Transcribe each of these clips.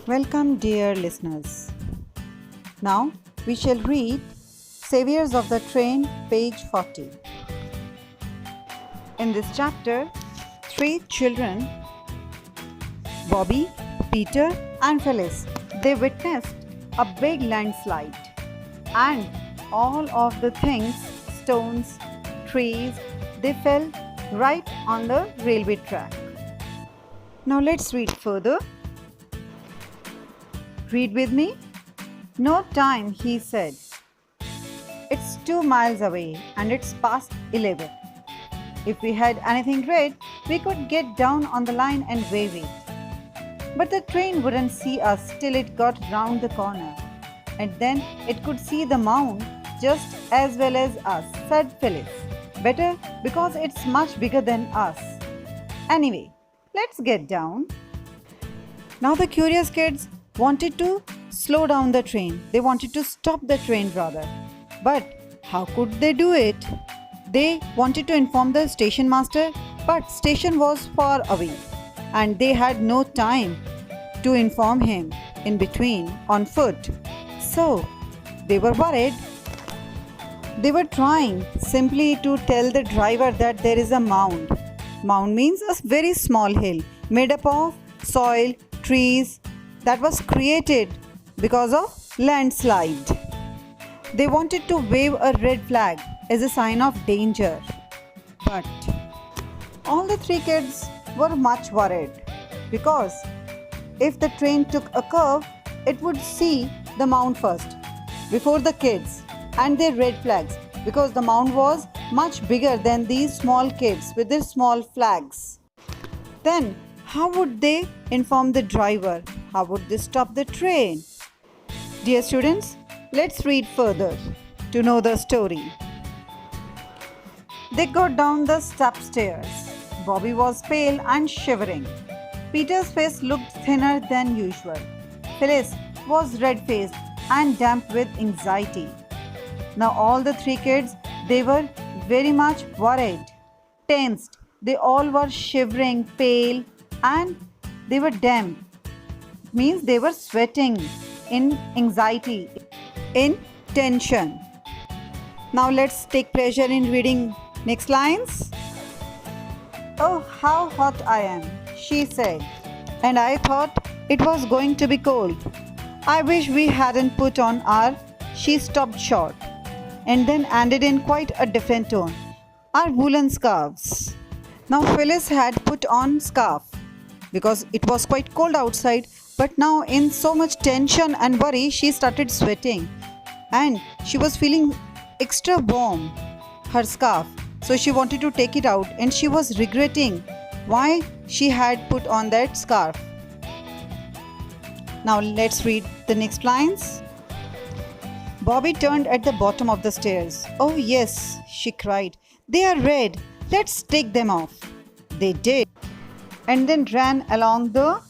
Welcome, dear listeners. Now we shall read Saviours of the Train, page 40. In this chapter, three children, Bobby, Peter, and Phyllis, they witnessed a big landslide, and all of the things, stones, trees, they fell right on the railway track. Now let's read further. Read with me. No time, he said. It's 2 miles away and it's past 11. If we had anything red, we could get down on the line and wave it. But the train wouldn't see us till it got round the corner. And then it could see the mound just as well as us, said Phyllis. Better because it's much bigger than us. Anyway, let's get down. Now the curious kids wanted to slow down the train. They wanted to stop the train rather. But how could they do it? They wanted to inform the station master, but station was far away and they had no time to inform him in between on foot. So they were worried. They were trying simply to tell the driver that there is a mound. Mound means a very small hill made up of soil, trees, that was created because of landslide. They wanted to wave a red flag as a sign of danger. But all the three kids were much worried because if the train took a curve, it would see the mound first before the kids and their red flags, because the mound was much bigger than these small kids with their small flags. Then how would they inform the driver? How would they stop the train? Dear students, let's read further to know the story. They got down the step stairs. Bobby was pale and shivering. Peter's face looked thinner than usual. Phyllis was red-faced and damp with anxiety. Now all the three kids, they were very much worried, tensed. They all were shivering, pale, and they were damp. It means they were sweating in anxiety, in tension. Now let's take pleasure in reading next lines. Oh, how hot I am, she said, and I thought it was going to be cold. I wish we hadn't put on our... She stopped short and then ended in quite a different tone. Our woolen scarves. Now Phyllis had put on scarf because it was quite cold outside, but now in so much tension and worry, she started sweating and she was feeling extra warm, her scarf. So she wanted to take it out and she was regretting why she had put on that scarf. Now let's read the next lines. Bobby turned at the bottom of the stairs. Oh yes, she cried. They are red. Let's take them off. They did, and then ran along the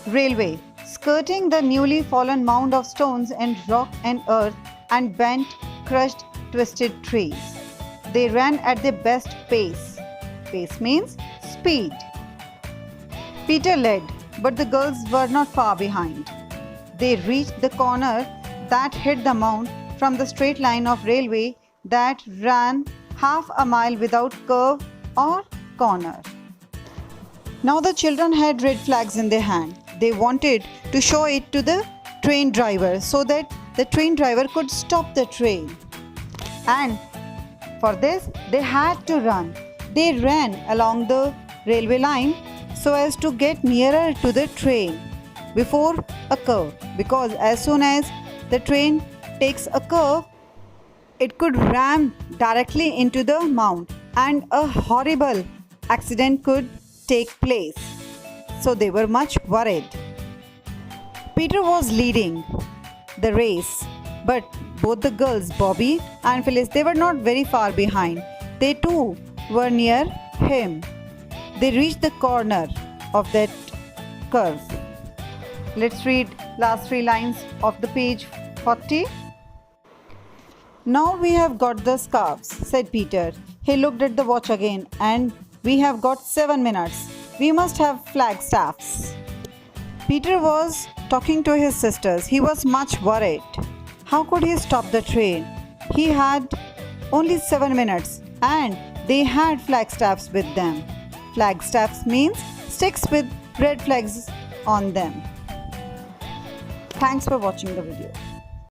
railway, skirting the newly fallen mound of stones and rock and earth and bent, crushed, twisted trees. They ran at their best pace. Pace means speed. Peter led, but the girls were not far behind. They reached the corner that hid the mound from the straight line of railway that ran half a mile without curve or corner. Now the children had red flags in their hand. They wanted to show it to the train driver so that the train driver could stop the train. And for this, they had to run. They ran along the railway line so as to get nearer to the train before a curve, because as soon as the train takes a curve, it could ram directly into the mound and a horrible accident could take place. So they were much worried. Peter was leading the race, but both the girls, Bobby and Phyllis, they were not very far behind. They too were near him. They reached the corner of that curve. Let's read last 3 lines of the page 40. Now we have got the scarves, said Peter. He looked at the watch again, and we have got 7 minutes. We must have flagstaffs. Peter was talking to his sisters. He was much worried. How could he stop the train? He had only 7 minutes and they had flagstaffs with them. Flagstaffs means sticks with red flags on them. Thanks for watching the video.